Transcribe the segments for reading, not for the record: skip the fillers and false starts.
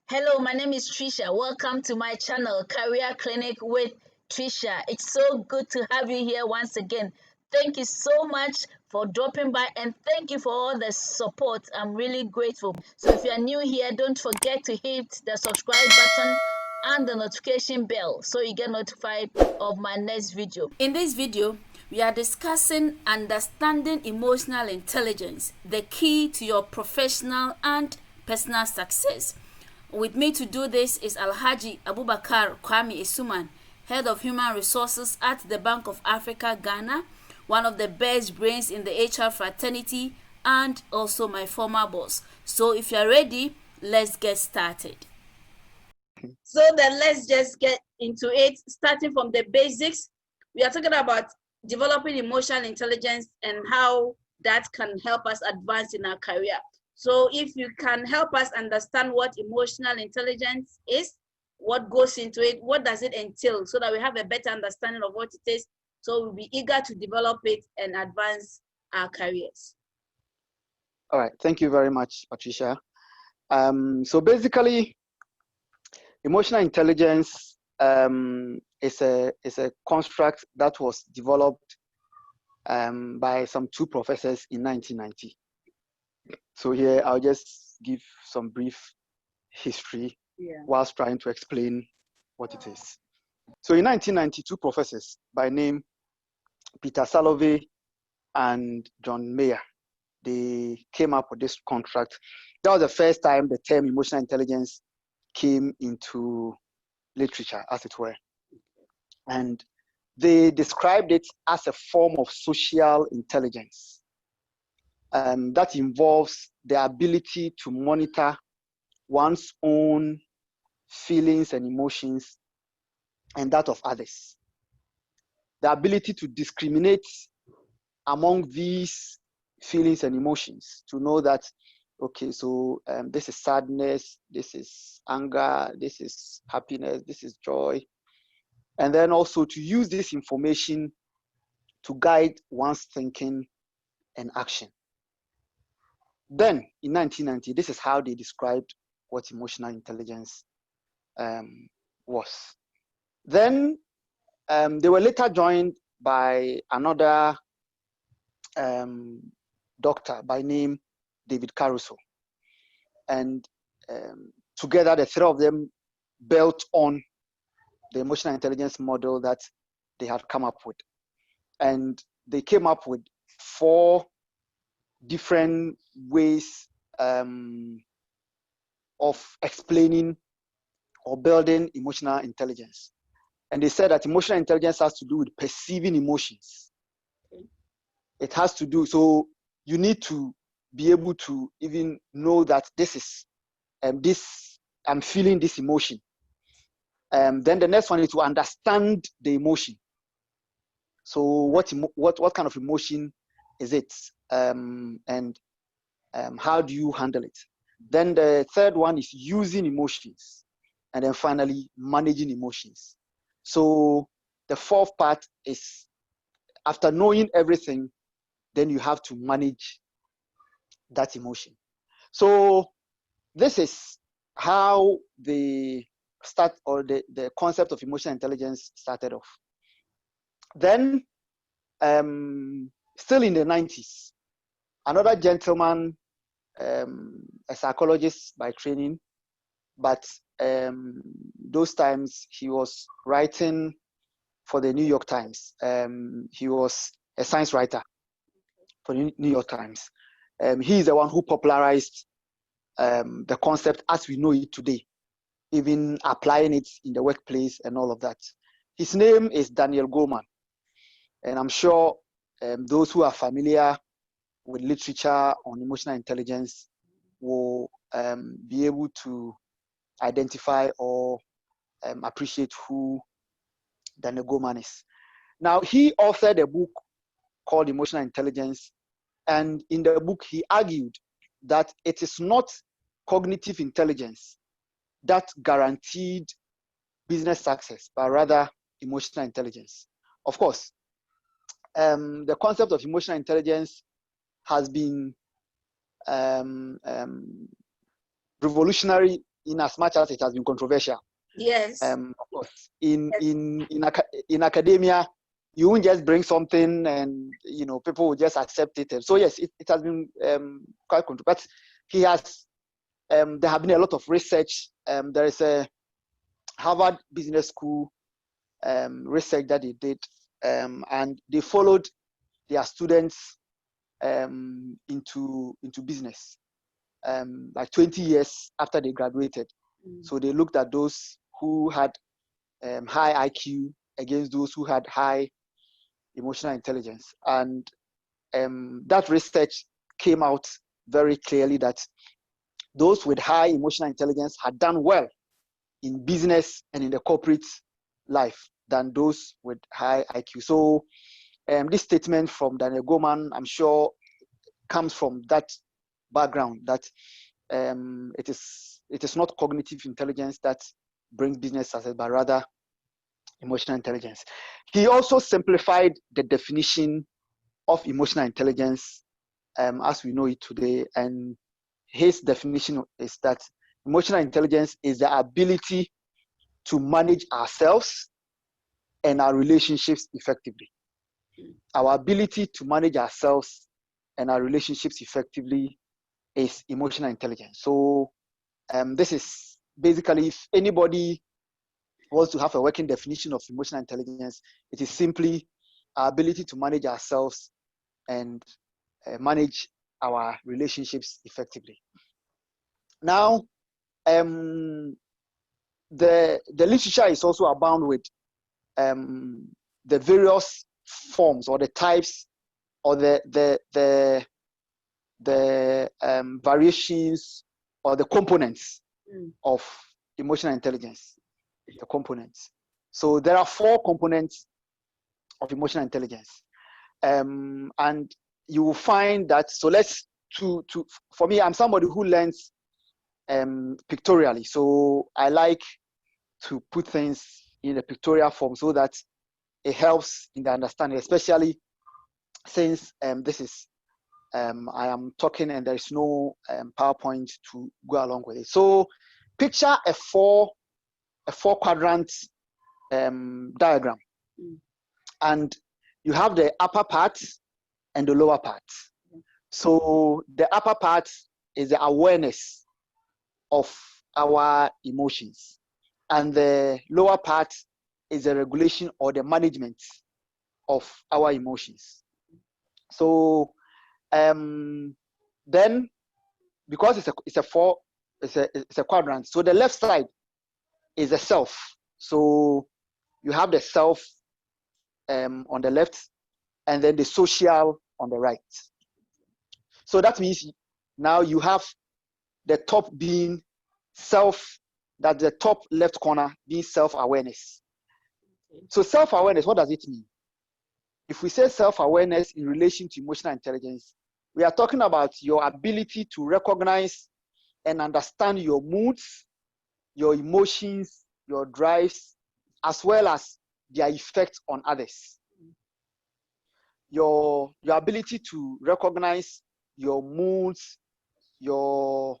Hello, my name is Trisha. Welcome to my channel, Career Clinic with Trisha. It's so good to have you here once again. Thank you so much for dropping by and thank you for all the support. I'm really grateful. So if you're new here, don't forget to hit the subscribe button and the notification bell so you get notified of my next video. In this video, we are discussing understanding emotional intelligence, the key to your professional and personal success. With me to do this is Alhaji Abubakar Kwame Isuman, Head of Human Resources at the Bank of Africa, Ghana, one of the best brains in the HR fraternity, and also my former boss. So if you're ready, let's get started. So then let's just get into it, starting from the basics. We are talking about developing emotional intelligence and how that can help us advance in our career. So if you can help us understand what emotional intelligence is, what goes into it, what does it entail, so that we have a better understanding of what it is, so we'll be eager to develop it and advance our careers. All right, thank you very much, Patricia. So basically, emotional intelligence is a construct that was developed by some two professors in 1990. So here I'll just give some brief history whilst trying to explain what it is. So in 1990, two professors by name Peter Salovey and John Mayer, they came up with this contract. That was the first time the term emotional intelligence came into literature, as it were. And they described it as a form of social intelligence that involves the ability to monitor one's own feelings and emotions and that of others. The ability to discriminate among these feelings and emotions, to know that, okay, so this is sadness, this is anger, this is happiness, this is joy. And then also to use this information to guide one's thinking and action. Then in 1990, this is how they described what emotional intelligence was. Then they were later joined by another doctor by name David Caruso. And together, the three of them built on the emotional intelligence model that they had come up with. And they came up with 4 different ways of explaining or building emotional intelligence. And they said that emotional intelligence has to do with perceiving emotions. It has to do, so you need to be able to even know that this is I'm feeling this emotion. Then the next one is to understand the emotion. So what kind of emotion is it, and how do you handle it? Then the third one is using emotions, and then finally managing emotions. So the fourth part is, after knowing everything, then you have to manage that emotion. So this is how the concept of emotional intelligence started off. Then, still in the 90s, another gentleman, a psychologist by training, but those times he was writing for the New York Times. He was a science writer for the New York Times. He is the one who popularized the concept as we know it today, even applying it in the workplace and all of that. His name is Daniel Goleman. And I'm sure those who are familiar with literature on emotional intelligence will be able to identify or appreciate who Daniel Goleman is. Now, he authored a book called Emotional Intelligence. And in the book, he argued that it is not cognitive intelligence that guaranteed business success, but rather emotional intelligence. Of course, the concept of emotional intelligence has been revolutionary in as much as it has been controversial. Yes. Of course, in academia, you won't just bring something and people will just accept it. And so yes, it has been quite controversial. But he has. There have been a lot of research. There is a Harvard Business School research that they did, and they followed their students into business, like 20 years after they graduated. So they looked at those who had high IQ against those who had high emotional intelligence, and that research came out very clearly that those with high emotional intelligence had done well in business and in the corporate life than those with high IQ. So this statement from Daniel Goleman, I'm sure, comes from that background, that it is not cognitive intelligence that brings business success, but rather emotional intelligence. He also simplified the definition of emotional intelligence as we know it today, and his definition is that emotional intelligence is the ability to manage ourselves and our relationships effectively. Our ability to manage ourselves and our relationships effectively is emotional intelligence. So this is basically, if anybody wants to have a working definition of emotional intelligence, it is simply our ability to manage ourselves and manage our relationships effectively. Now, the literature is also abound with the various forms or the types or the variations or the components of emotional intelligence. The components. So there are 4 components of emotional intelligence, and you will find that. So for me, I'm somebody who learns pictorially. So I like to put things in a pictorial form so that it helps in the understanding, especially since this is I am talking and there is no PowerPoint to go along with it. So picture a four quadrant diagram, and you have the upper part and the lower part. So the upper part is the awareness of our emotions, and the lower part is the regulation or the management of our emotions. So then, because it's a quadrant, so the left side is the self. So you have the self on the left, and then the social on the right. So that means now you have the top being self, that the top left corner being self-awareness. So self-awareness, what does it mean? If we say self-awareness in relation to emotional intelligence, we are talking about your ability to recognize and understand your moods, your emotions, your drives, as well as their effect on others. Your ability to recognize your moods, your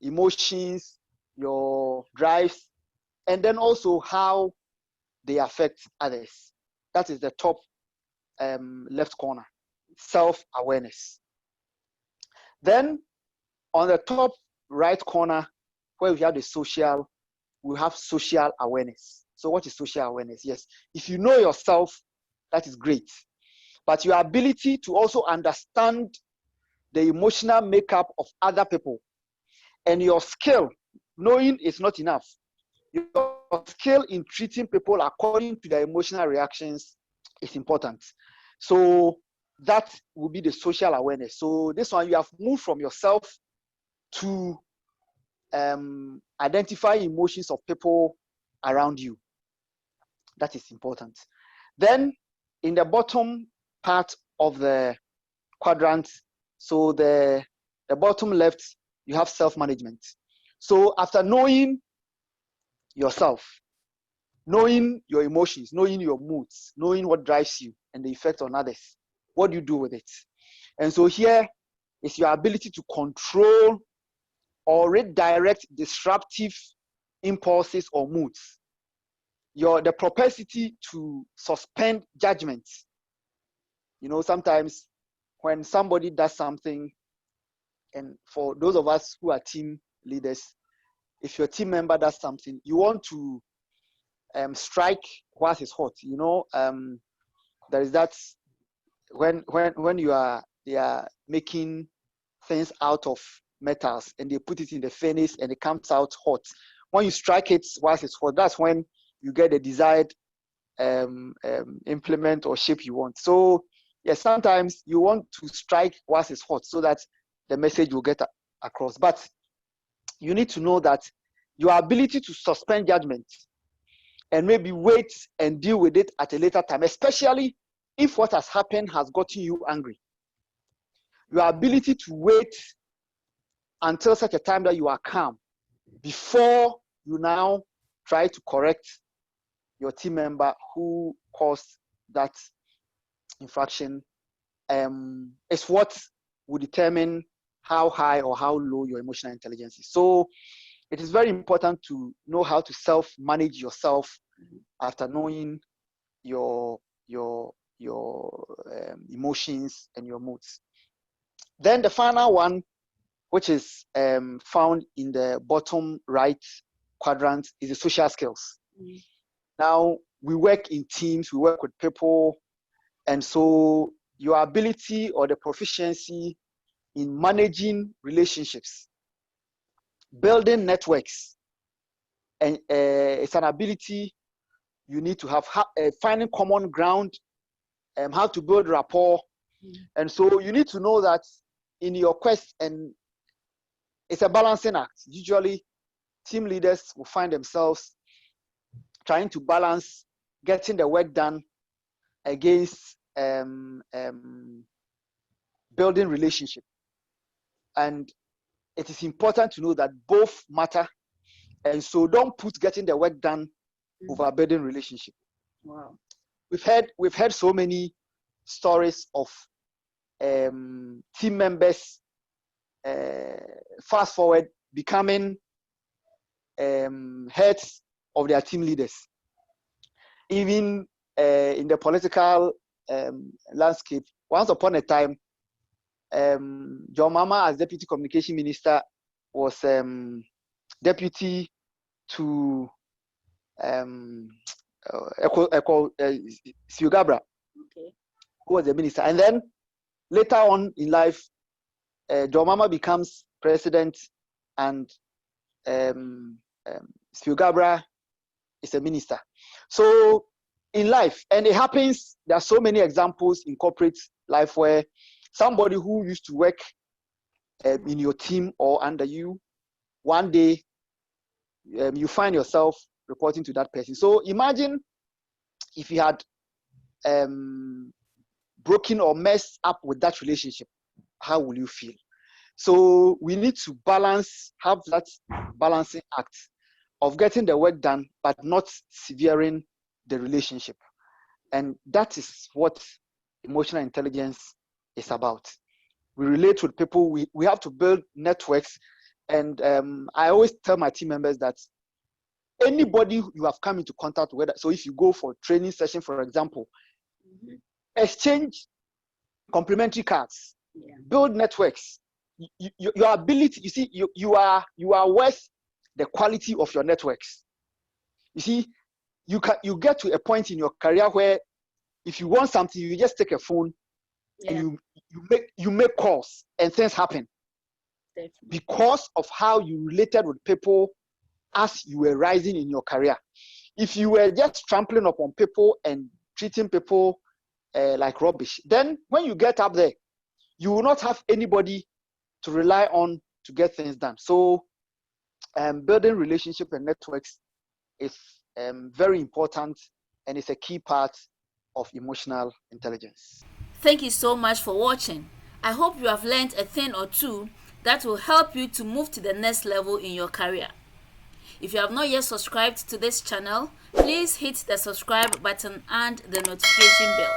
emotions, your drives, and then also how they affect others. That is the top left corner, self-awareness. Then on the top right corner, where we have the social, we have social awareness. So what is social awareness? Yes, if you know yourself, that is great. But your ability to also understand the emotional makeup of other people, and your skill, knowing is not enough. Your skill in treating people according to their emotional reactions is important. So that will be the social awareness. So this one, you have moved from yourself to identify emotions of people around you. That is important. Then in the bottom part of the quadrant, so the bottom left, you have self-management. So after knowing yourself, knowing your emotions, knowing your moods, knowing what drives you and the effect on others, what do you do with it? And so here is your ability to control or redirect disruptive impulses or moods. The propensity to suspend judgment. You know, sometimes when somebody does something, and for those of us who are team leaders, if your team member does something, you want to strike whilst it's hot. You know, there is that when they are making things out of metals and they put it in the furnace and it comes out hot. When you strike it whilst it's hot, that's when you get the desired implement or shape you want. So yes, sometimes you want to strike whilst it's hot so that the message will get across. But you need to know that your ability to suspend judgment and maybe wait and deal with it at a later time, especially if what has happened has gotten you angry. Your ability to wait until such a time that you are calm before you now try to correct your team member who caused that infraction is what will determine how high or how low your emotional intelligence is. So it is very important to know how to self-manage yourself after knowing your emotions and your moods. Then the final one, which is found in the bottom right quadrant, is the social skills. Now, we work in teams, we work with people, and so your ability or the proficiency in managing relationships, building networks, and it's an ability you need to have, finding common ground, how to build rapport. And so you need to know that in your quest, and it's a balancing act. Usually team leaders will find themselves trying to balance getting the work done against building relationship. And it is important to know that both matter. And so don't put getting the work done over building relationship. Wow. We've heard so many stories of team members fast forward becoming heads of their team leaders. Even in the political landscape, once upon a time, John Mama, as deputy communication minister, was deputy to Siugabra, who was the minister. And then later on in life, John Mama becomes president, and Siugabra is a minister. So in life, and it happens, there are so many examples in corporate life where somebody who used to work in your team or under you, one day you find yourself reporting to that person. So imagine if you had broken or messed up with that relationship, how will you feel? So we need to have that balancing act of getting the work done, but not severing the relationship. And that is what emotional intelligence is about. We relate with people, we have to build networks. And I always tell my team members that anybody you have come into contact with, so if you go for a training session, for example, exchange complimentary cards, build networks. Your ability, you see, you are worth the quality of your networks. You see, you get to a point in your career where if you want something, you just take a phone and you make calls and things happen. Definitely. Because of how you related with people as you were rising in your career. If you were just trampling upon people and treating people like rubbish, then when you get up there, you will not have anybody to rely on to get things done. So building relationship and networks is very important, and it's a key part of emotional intelligence. Thank you so much for watching. I hope you have learned a thing or two that will help you to move to the next level in your career. If you have not yet subscribed to this channel, please hit the subscribe button and the notification bell.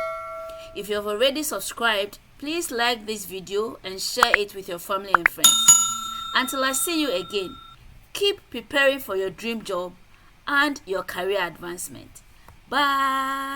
If you have already subscribed, please like this video and share it with your family and friends. Until I see you again, keep preparing for your dream job and your career advancement. Bye.